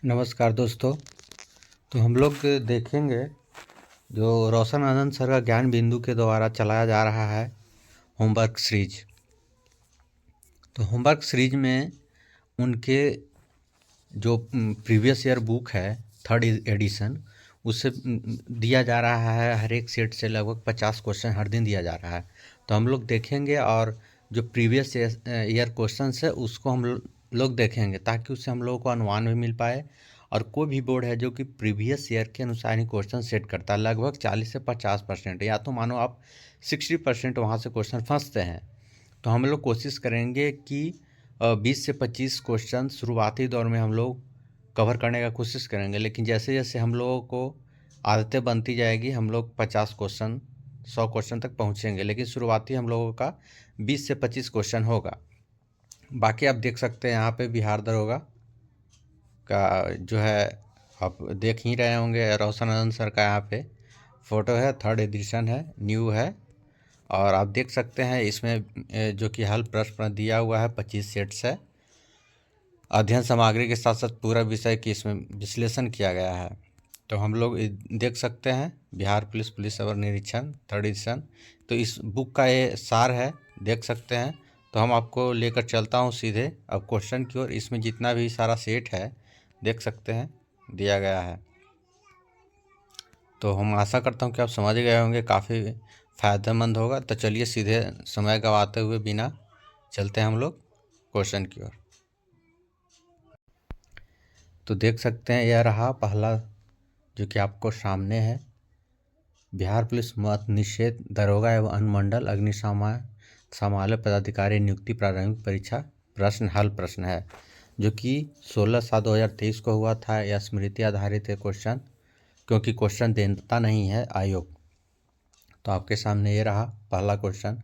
नमस्कार दोस्तों। तो हम लोग देखेंगे जो रोशन आनंद सर का ज्ञान बिंदु के द्वारा चलाया जा रहा है होमवर्क सीरीज। तो होमवर्क सीरीज में उनके जो प्रीवियस ईयर बुक है थर्ड एडिशन, उससे दिया जा रहा है हर एक सेट से लगभग 50 क्वेश्चन हर दिन दिया जा रहा है। तो हम लोग देखेंगे और जो प्रीवियस ईयर क्वेश्चन है उसको हम लोग देखेंगे ताकि उससे हम लोगों को अनुमान भी मिल पाए। और कोई भी बोर्ड है जो कि प्रीवियस ईयर के अनुसार ही क्वेश्चन सेट करता है, लगभग 40 से 50%, या तो मानो आप 60% वहाँ से क्वेश्चन फंसते हैं। तो हम लोग कोशिश करेंगे कि 20 से 25 क्वेश्चन शुरुआती दौर में हम लोग कवर करने का कोशिश करेंगे, लेकिन जैसे जैसे हम लोगों को आदतें बनती जाएगी हम लोग 50 क्वेश्चन 100 क्वेश्चन तक पहुँचेंगे, लेकिन शुरुआती हम लोगों का 20 से 25 क्वेश्चन होगा। बाकी आप देख सकते हैं यहाँ पे बिहार दरोगा का जो है आप देख ही रहे होंगे, रोशन आनंद सर का यहाँ पे फ़ोटो है, थर्ड एडिशन है, न्यू है। और आप देख सकते हैं इसमें जो कि हल प्रश्न दिया हुआ है 25 सेट्स है। अध्ययन सामग्री के साथ साथ पूरा विषय की इसमें विश्लेषण किया गया है। तो हम लोग देख सकते हैं बिहार पुलिस अवर निरीक्षण थर्ड एडिशन। तो इस बुक का ये सार है, देख सकते हैं। तो हम आपको लेकर चलता हूँ सीधे अब क्वेश्चन की ओर। इसमें जितना भी सारा सेट है देख सकते हैं दिया गया है। तो हम आशा करता हूँ कि आप समझ गए होंगे, काफ़ी फ़ायदेमंद होगा। तो चलिए सीधे समय गंवाते हुए बिना चलते हैं हम लोग क्वेश्चन की ओर। तो देख सकते हैं यह रहा पहला जो कि आपको सामने है, बिहार पुलिस मत निषेध दरोगा एवं अनुमंडल अग्निशमन पदाधिकारी नियुक्ति प्रारंभिक परीक्षा प्रश्न हल प्रश्न है, जो कि 16/7/2023 को हुआ था। यह स्मृति आधारित है क्वेश्चन, क्योंकि क्वेश्चन देता नहीं है आयोग। तो आपके सामने ये रहा पहला क्वेश्चन,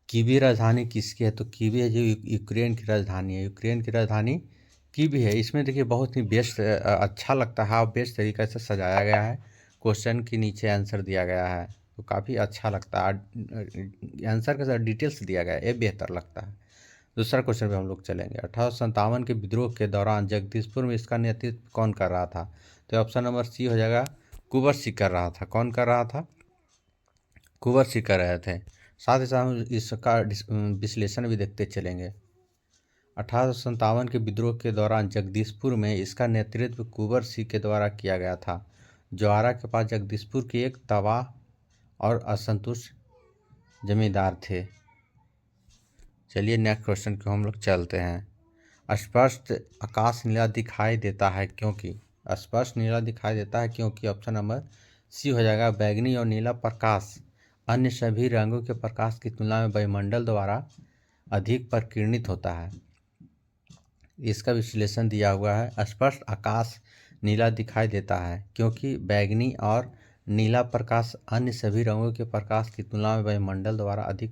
कीवी राजधानी किसकी है? तो कीवी है जो यूक्रेन की राजधानी है, यूक्रेन की राजधानी कीवी है। इसमें देखिए बहुत ही बेस्ट अच्छा लगता है और बेस्ट तरीके से सजाया गया है। क्वेश्चन के नीचे आंसर दिया गया है तो काफ़ी अच्छा लगता है, आंसर के साथ डिटेल्स दिया गया है, ये बेहतर लगता है। दूसरा क्वेश्चन पे हम लोग चलेंगे, 1857 के विद्रोह के दौरान जगदीशपुर में इसका नेतृत्व कौन कर रहा था? तो ऑप्शन नंबर सी हो जाएगा, कुंवर सिंह कर रहा था। कौन कर रहा था? कुंवर सिंह कर रहे थे। साथ ही साथ हम इसका विश्लेषण भी देखते चलेंगे। 1857 के विद्रोह के दौरान जगदीशपुर में इसका नेतृत्व कुंवर सिंह के द्वारा किया गया था। जवारा के पास जगदीशपुर के एक तबाह और असंतुष्ट जमींदार थे। चलिए नेक्स्ट क्वेश्चन को हम लोग चलते हैं। स्पष्ट आकाश नीला दिखाई देता है क्योंकि? स्पष्ट नीला दिखाई देता है क्योंकि ऑप्शन नंबर सी हो जाएगा, बैगनी और नीला प्रकाश अन्य सभी रंगों के प्रकाश की तुलना में वायुमंडल द्वारा अधिक प्रकीर्णित होता है। इसका विश्लेषण दिया हुआ है, स्पष्ट आकाश नीला दिखाई देता है क्योंकि बैगनी और नीला प्रकाश अन्य सभी रंगों के प्रकाश की तुलना में वायुमंडल द्वारा अधिक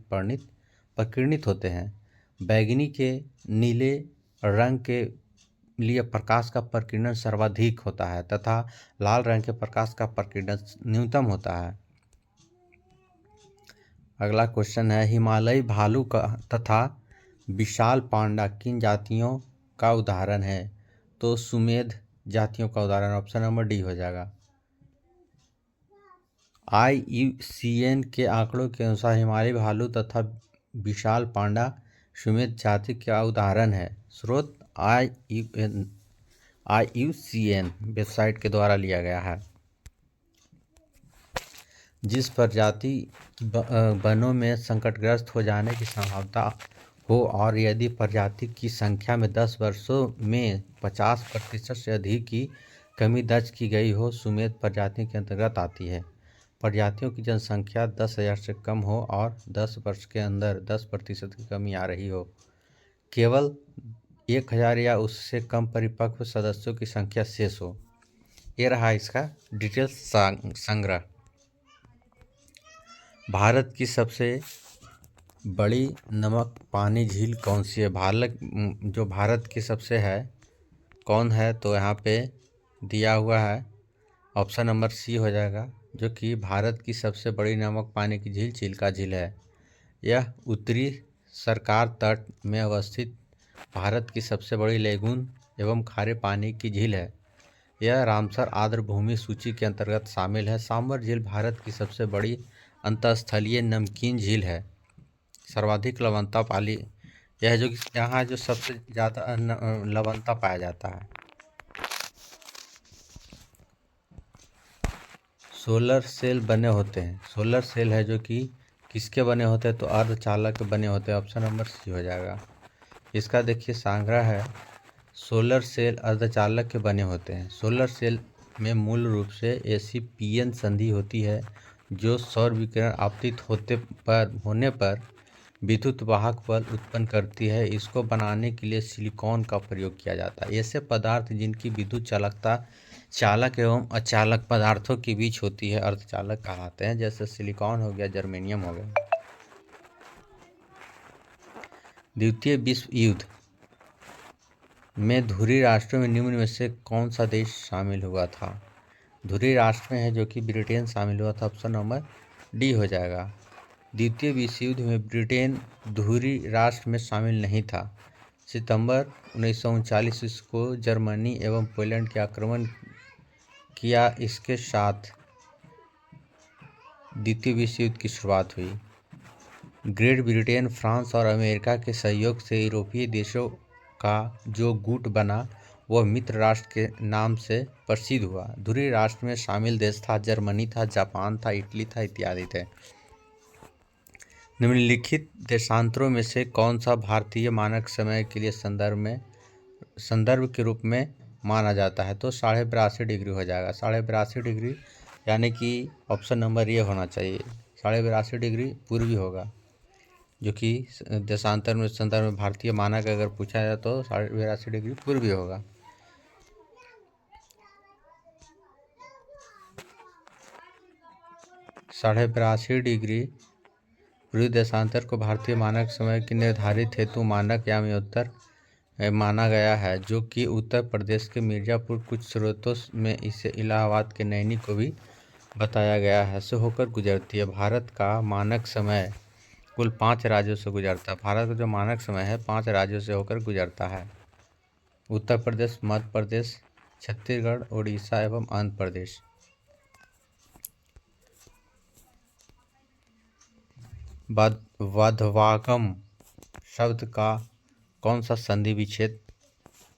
प्रकीर्णित होते हैं। बैगनी के नीले रंग के लिए प्रकाश का प्रकीर्णन सर्वाधिक होता है तथा लाल रंग के प्रकाश का प्रकीर्णन न्यूनतम होता है। अगला क्वेश्चन है, हिमालयी भालू का तथा विशाल पांडा किन जातियों का उदाहरण है? तो सुमेध जातियों का उदाहरण ऑप्शन नंबर डी हो जाएगा। IUCN के आंकड़ों के अनुसार हिमालयी भालू तथा विशाल पांडा सुमेध जाति का उदाहरण है। स्रोत IUCN वेबसाइट के द्वारा लिया गया है। जिस प्रजाति वनों में संकटग्रस्त हो जाने की संभावना हो और यदि प्रजाति की संख्या में 10 वर्षों में 50% से अधिक की कमी दर्ज की गई हो, सुमेध प्रजाति के अंतर्गत आती है। प्रजातियों की जनसंख्या 10,000 से कम हो और 10 वर्ष के अंदर 10% की कमी आ रही हो। केवल 1,000 या उससे कम परिपक्व सदस्यों की संख्या शेष हो। ये रहा इसका डिटेल्स संग्रह। भारत की सबसे बड़ी नमक पानी झील कौन सी है? जो भारत की सबसे है कौन है? तो यहाँ पे दिया हुआ है ऑप्शन नंबर सी हो जाएगा, जो कि भारत की सबसे बड़ी नमक पानी की झील चिल्का झील है। यह उत्तरी सरकार तट में अवस्थित भारत की सबसे बड़ी लेगून एवं खारे पानी की झील है। यह रामसर आर्द्र भूमि सूची के अंतर्गत शामिल है। सांबर झील भारत की सबसे बड़ी अंतःस्थलीय नमकीन झील है। सर्वाधिक लवणता वाली यह जो यहाँ जो सबसे ज़्यादा लवणता पाया जाता है। सोलर सेल बने होते हैं। सोलर सेल है जो कि किसके बने होते हैं, तो अर्धचालक के बने होते हैं। ऑप्शन नंबर सी हो जाएगा। इसका देखिए संग्रह है। सोलर सेल अर्धचालक के बने होते हैं। सोलर सेल में मूल रूप से ऐसी पीएन संधि होती है जो सौर विकिरण आपतित होने पर विद्युत वाहक बल उत्पन्न करती है। इसको बनाने के लिए सिलिकॉन का प्रयोग किया जाता है। ऐसे पदार्थ जिनकी विद्युत चालकता चालक एवं अचालक पदार्थों के बीच होती है अर्धचालक कहलाते हैं। जैसे सिलिकॉन हो गया, जर्मेनियम हो गया। द्वितीय विश्व युद्ध में धुरी राष्ट्रों में निम्न में से कौन सा देश शामिल हुआ था? धुरी राष्ट्र में है जो कि ब्रिटेन शामिल हुआ था। ऑप्शन नंबर डी हो जाएगा। द्वितीय विश्व युद्ध में ब्रिटेन धुरी राष्ट्र में शामिल नहीं था। सितंबर 1939 को जर्मनी एवं पोलैंड के आक्रमण किया। इसके साथ द्वितीय विश्व युद्ध की शुरुआत हुई। ग्रेट ब्रिटेन, फ्रांस और अमेरिका के सहयोग से यूरोपीय देशों का जो गुट बना वह मित्र राष्ट्र के नाम से प्रसिद्ध हुआ। धुरी राष्ट्र में शामिल देश था जर्मनी था, जापान था, इटली था इत्यादि थे। निम्नलिखित देशांतरों में से कौन सा भारतीय मानक समय के लिए संदर्भ के रूप में माना जाता है? तो 82.5 डिग्री हो जाएगा। 82.5 डिग्री यानी कि ऑप्शन नंबर ये होना चाहिए। 82.5 डिग्री पूर्वी होगा, जो कि देशांतर में संदर्भ में भारतीय मानक अगर पूछा जाए तो 82.5 डिग्री पूर्वी होगा। साढ़े 82 डिग्री पूर्वी देशांतर को भारतीय मानक समय की निर्धारित हेतु मानक यामी-उत्तर माना गया है, जो कि उत्तर प्रदेश के मिर्जापुर, कुछ स्रोतों में इसे इलाहाबाद के नैनी को भी बताया गया है, से होकर गुजरती है। भारत का मानक समय कुल 5 राज्यों से गुजरता है। भारत का जो मानक समय है 5 राज्यों से होकर गुजरता है। उत्तर प्रदेश, मध्य प्रदेश, छत्तीसगढ़, उड़ीसा एवं आंध्र प्रदेश। वधवागम शब्द का कौन सा संधि विच्छेद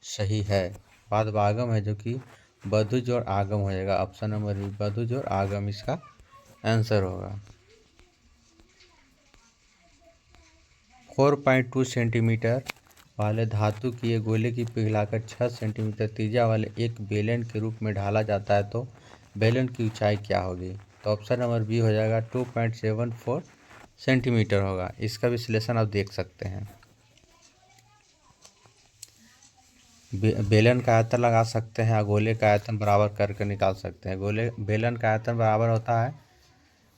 सही है? वधवागम है जो कि बधुज और आगम हो जाएगा। ऑप्शन नंबर बी, बधुज और आगम इसका आंसर होगा। 4.2 सेंटीमीटर वाले धातु की एक गोले की पिघलाकर 6 सेंटीमीटर त्रिज्या वाले एक बेलन के रूप में ढाला जाता है, तो बेलन की ऊंचाई क्या होगी? तो ऑप्शन नंबर बी हो जाएगा, 2.74 सेंटीमीटर होगा। इसका विश्लेषण आप देख सकते हैं। बेलन का आयतन लगा सकते हैं, गोले का आयतन बराबर करके निकाल सकते हैं। बेलन का आयतन बराबर होता है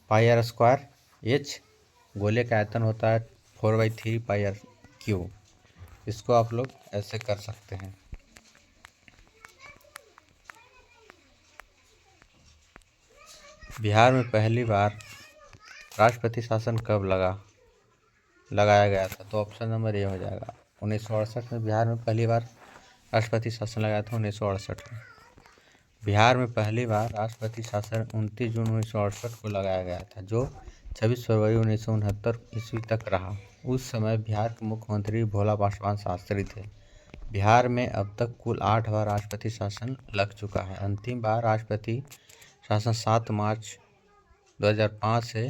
πr² h, गोले का आयतन होता है 4/3 πr3। इसको आप लोग ऐसे कर सकते हैं। बिहार में पहली बार राष्ट्रपति शासन कब लगाया गया था? तो ऑप्शन नंबर ए हो जाएगा। 1968 में बिहार में पहली बार राष्ट्रपति शासन लगाया था। 1968 में बिहार में पहली बार राष्ट्रपति शासन 29 जून 1968 को लगाया गया था, जो 26 फरवरी 1969 ईस्वी तक रहा। उस समय बिहार के मुख्यमंत्री भोला पासवान शास्त्री थे। बिहार में अब तक कुल 8 बार राष्ट्रपति शासन लग चुका है। अंतिम बार राष्ट्रपति शासन 7 मार्च 2005 से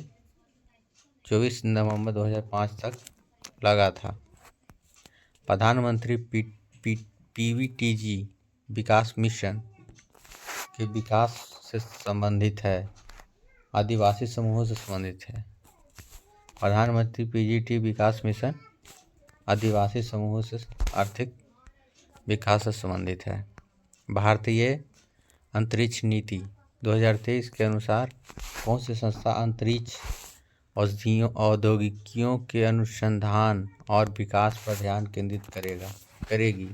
24 नवंबर 2005 तक लगा था। प्रधानमंत्री पीवीटीजी विकास मिशन के विकास से संबंधित है, आदिवासी समूहों से संबंधित है। प्रधानमंत्री पीजीटी विकास मिशन आदिवासी समूहों से आर्थिक विकास से संबंधित है। भारतीय अंतरिक्ष नीति 2023 के अनुसार कौन सी संस्था अंतरिक्ष औद्योगिकियों के अनुसंधान और विकास पर ध्यान केंद्रित करेगी?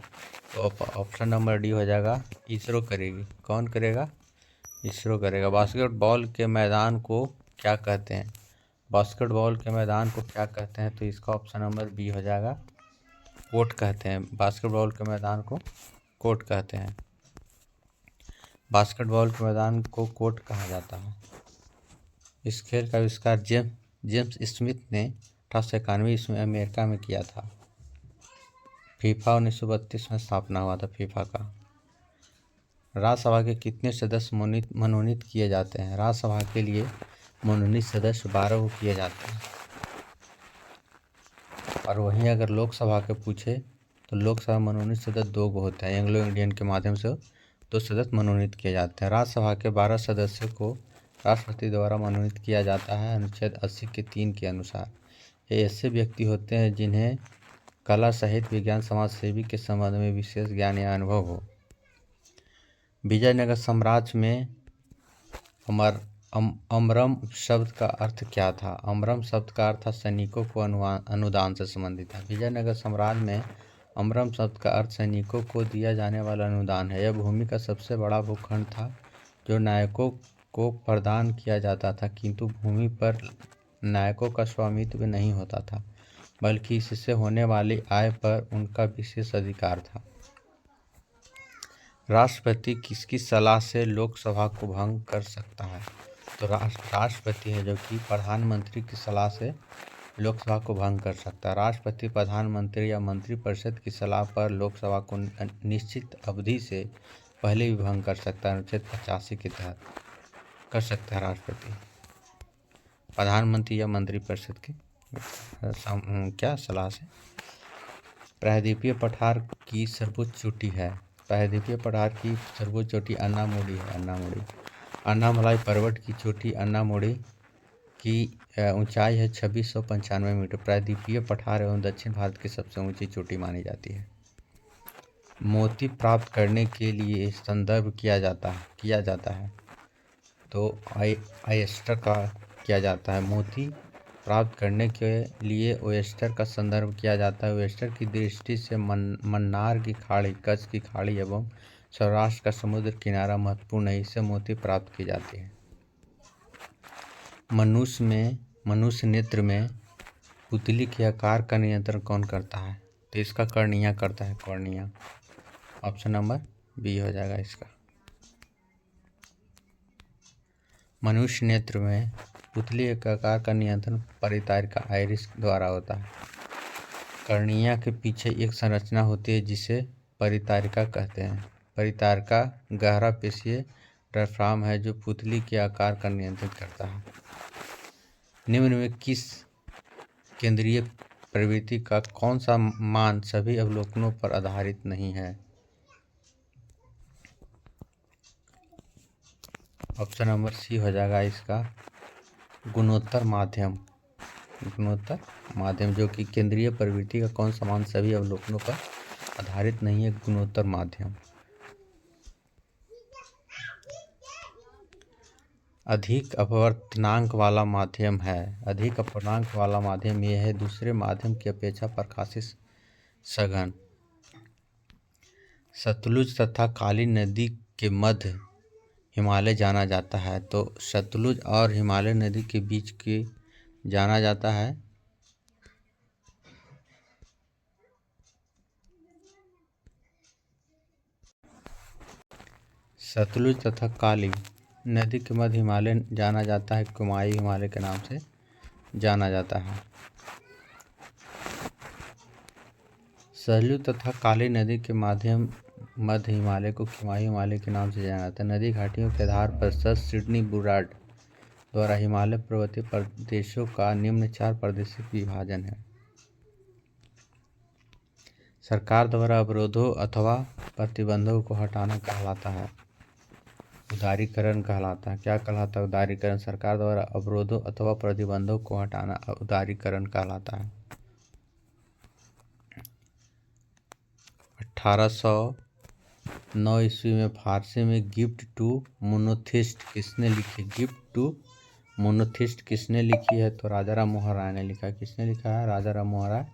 तो ऑप्शन नंबर डी हो जाएगा, इसरो करेगी। कौन करेगा? इसरो करेगा। बास्केटबॉल के मैदान को क्या कहते हैं? बास्केटबॉल के मैदान को क्या कहते हैं? तो इसका ऑप्शन नंबर बी हो जाएगा, कोर्ट कहते हैं। बास्केटबॉल के मैदान को कोर्ट कहते हैं। बास्केटबॉल के मैदान को कोर्ट कहा जाता है। इस खेल का आविष्कार जेम्स स्मिथ ने 1891 ईस्वी में अमेरिका में किया था। फीफा 1932 में स्थापना हुआ था फीफा का। राज्यसभा के कितने सदस्य मनोनीत किए जाते हैं? राज्यसभा के लिए मनोनीत सदस्य 12 को किए जाते हैं। और वहीं अगर लोकसभा के पूछे तो लोकसभा मनोनीत सदस्य 2 को होता है। एंग्लो इंडियन के माध्यम से 2 सदस्य मनोनीत किए जाते हैं। राज्यसभा के 12 सदस्यों को राष्ट्रपति द्वारा मनोनीत किया जाता है अनुच्छेद 80 के 3 के अनुसार। ये ऐसे व्यक्ति होते हैं जिन्हें कला, साहित्य, विज्ञान, समाज सेवी के संबंध में विशेष ज्ञान या अनुभव हो। विजयनगर साम्राज्य में अमरम शब्द का अर्थ क्या था? अमरम शब्द का अर्थ सैनिकों को अनुदान से संबंधित है। विजयनगर साम्राज्य में अमरम शब्द का अर्थ सैनिकों को दिया जाने वाला अनुदान है। यह भूमि का सबसे बड़ा भूखंड था जो नायकों को प्रदान किया जाता था, किंतु भूमि पर नायकों का स्वामित्व नहीं होता था, बल्कि इससे होने वाली आय पर उनका विशेष अधिकार था। राष्ट्रपति किसकी सलाह से लोकसभा को भंग कर सकता है? तो राष्ट्रपति है जो कि प्रधानमंत्री की सलाह से लोकसभा को भंग कर सकता है। राष्ट्रपति प्रधानमंत्री या मंत्रिपरिषद की सलाह पर लोकसभा को निश्चित अवधि से पहले भी भंग कर सकता है। अनुच्छेद 85 के तहत कर सकता है राष्ट्रपति प्रधानमंत्री या मंत्रिपरिषद की सलाह से। प्रायद्वीपीय पठार की सर्वोच्च चोटी है। प्रायद्वीपीय पठार की सर्वोच्च चोटी अन्नामुडी है। अन्नामलाई पर्वत की चोटी अन्नामुडी की ऊंचाई है 2695 मीटर। प्रायद्वीपीय पठार एवं दक्षिण भारत की सबसे ऊंची चोटी मानी जाती है। मोती प्राप्त करने के लिए संदर्भ किया जाता है तो ऑयस्टर का किया जाता है। मोती प्राप्त करने के लिए ओयस्टर का संदर्भ किया जाता है। ओयस्टर की दृष्टि से मन्नार की खाड़ी, कच्छ की खाड़ी एवं सौराष्ट्र का समुद्र किनारा महत्वपूर्ण है। इससे मोती प्राप्त की जाती है। मनुष्य नेत्र में पुतली के आकार का नियंत्रण कौन करता है? तो इसका कॉर्निया करता है। कॉर्निया ऑप्शन नंबर बी हो जाएगा इसका। मनुष्य नेत्र में पुतली के आकार का नियंत्रण परितारिका आइरिस द्वारा होता है। कॉर्निया के पीछे एक संरचना होती है जिसे परितारिका कहते हैं। परितारिका गहरा पेशीय डायफ्राम है जो पुतली के आकार का नियंत्रित करता है। निम्न में किस केंद्रीय प्रवृत्ति का कौन सा मान सभी अवलोकनों पर आधारित नहीं है? ऑप्शन नंबर सी हो जाएगा इसका। गुणोत्तर माध्यम जो कि केंद्रीय प्रवृत्ति का कौन सा मान सभी अवलोकनों पर आधारित नहीं है? गुणोत्तर माध्यम। अधिक अपवर्तनांक वाला माध्यम है। अधिक अपवर्तनांक वाला माध्यम यह है दूसरे माध्यम की अपेक्षा प्रकाशित सघन। सतलुज तथा काली नदी के मध्य हिमालय जाना जाता है। तो सतलुज और हिमालय नदी के बीच के जाना जाता है सतलुज तथा काली नदी के मध्य हिमालय जाना जाता है। कुमाई हिमालय के नाम से जाना जाता है। सतलुज तथा काली नदी के मध्य हिमालय को कुमाई हिमालय के नाम से जाना जाता है। नदी घाटियों के आधार पर सर सिडनी बुराड द्वारा हिमालय पर्वतीय प्रदेशों का निम्न 4 प्रादेशिक विभाजन है। सरकार द्वारा अवरोधों अथवा प्रतिबंधों को हटाना कहलाता है उदारीकरण कहलाता है। क्या कहलाता है? उदारीकरण। सरकार द्वारा अवरोधों अथवा प्रतिबंधों को हटाना उदारीकरण कहलाता है। 1809 ईस्वी में फारसी में गिफ्ट टू मोनोथिस्ट किसने लिखी? गिफ्ट टू मोनोथिस्ट किसने लिखी है? तो राजा राम मोहन राय ने लिखा है। किसने लिखा है? राजा राम मोहन राय।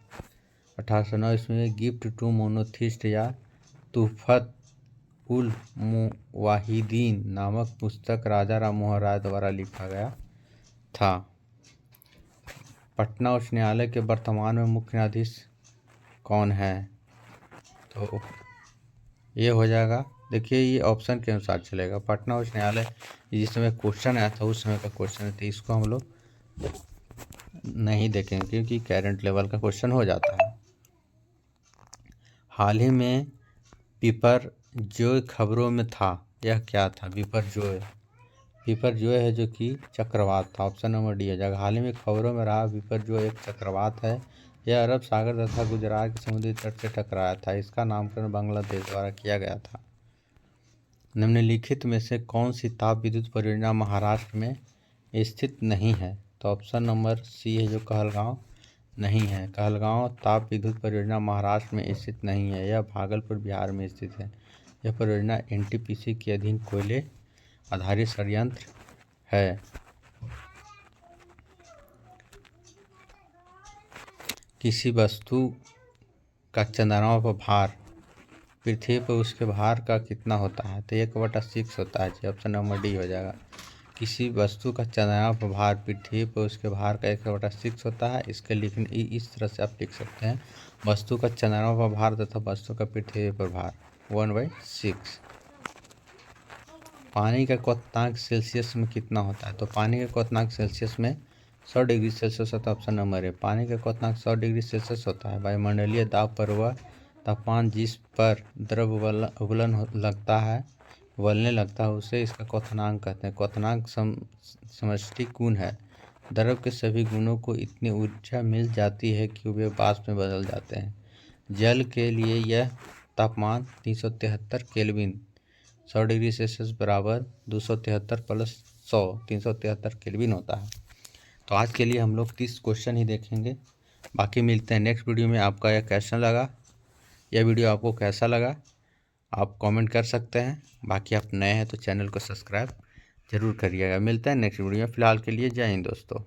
1809 ईस्वी में गिफ्ट टू मोनोथिस्ट या तुहफत उल मुवाहिदीन नामक पुस्तक राजा राम मोहन राय द्वारा लिखा गया था। पटना उच्च न्यायालय के वर्तमान में मुख्य न्यायाधीश कौन है? तो ये हो जाएगा। देखिए ये ऑप्शन के अनुसार चलेगा। पटना उच्च न्यायालय जिस समय क्वेश्चन आया था उस समय का क्वेश्चन है, तो इसको हम लोग नहीं देखेंगे क्योंकि करंट लेवल का क्वेश्चन हो जाता है। हाल ही में बिपरजॉय खबरों में था, यह क्या था? बिपरजॉय है जो कि चक्रवात था। ऑप्शन नंबर डी हो जाएगा। हाल ही में खबरों में रहा बिपरजॉय एक चक्रवात है। यह अरब सागर तथा गुजरात के समुद्री तट से टकराया था। इसका नामकरण बांग्लादेश द्वारा किया गया था। निम्नलिखित में से कौन सी ताप विद्युत परियोजना महाराष्ट्र में स्थित नहीं है? तो ऑप्शन नंबर सी है जो कहलगांव नहीं है। कहलगांव ताप विद्युत परियोजना महाराष्ट्र में स्थित नहीं है, यह भागलपुर बिहार में स्थित है। यह परियोजना एनटीपीसी के अधीन कोयले आधारित संयंत्र है। किसी वस्तु का चंद्रमा पर भार पृथ्वी पर उसके भार का कितना होता है? तो 1/6 होता है। ऑप्शन नंबर डी हो जाएगा। किसी वस्तु का चंद्रमा पर भार पृथ्वी पर उसके भार का 1/6 होता है। इसके लिखने इस तरह से आप लिख सकते हैं, वस्तु का चंद्रमा पर भार तथा वस्तु का पृथ्वी पर भार 1/6। पानी का क्वथनांक सेल्सियस में कितना होता है? तो पानी का क्वथनांक सेल्सियस में 100 डिग्री सेल्सियस होता है। ऑप्शन नंबर है। पानी का क्वथनांक 100 डिग्री सेल्सियस होता है। वायुमंडलीय दाब पर वह तापमान जिस पर द्रव उबलने लगता है उसे इसका क्वथनांक कहते हैं। क्वथनांक समष्टि गुण है। द्रव के सभी गुणों को इतनी ऊर्जा मिल जाती है कि वे वाष्प में बदल जाते हैं। जल के लिए यह तापमान 373 केल्विन 100 डिग्री सेल्सियस बराबर 273 + 100 373 केल्विन होता है। तो आज के लिए हम लोग 30 क्वेश्चन ही देखेंगे। बाकी मिलते हैं नेक्स्ट वीडियो में। आपका यह कैसा लगा, यह वीडियो आपको कैसा लगा आप कमेंट कर सकते हैं। बाकी आप नए हैं तो चैनल को सब्सक्राइब जरूर करिएगा। मिलते हैं नेक्स्ट वीडियो में। फिलहाल के लिए जय हिंद दोस्तों।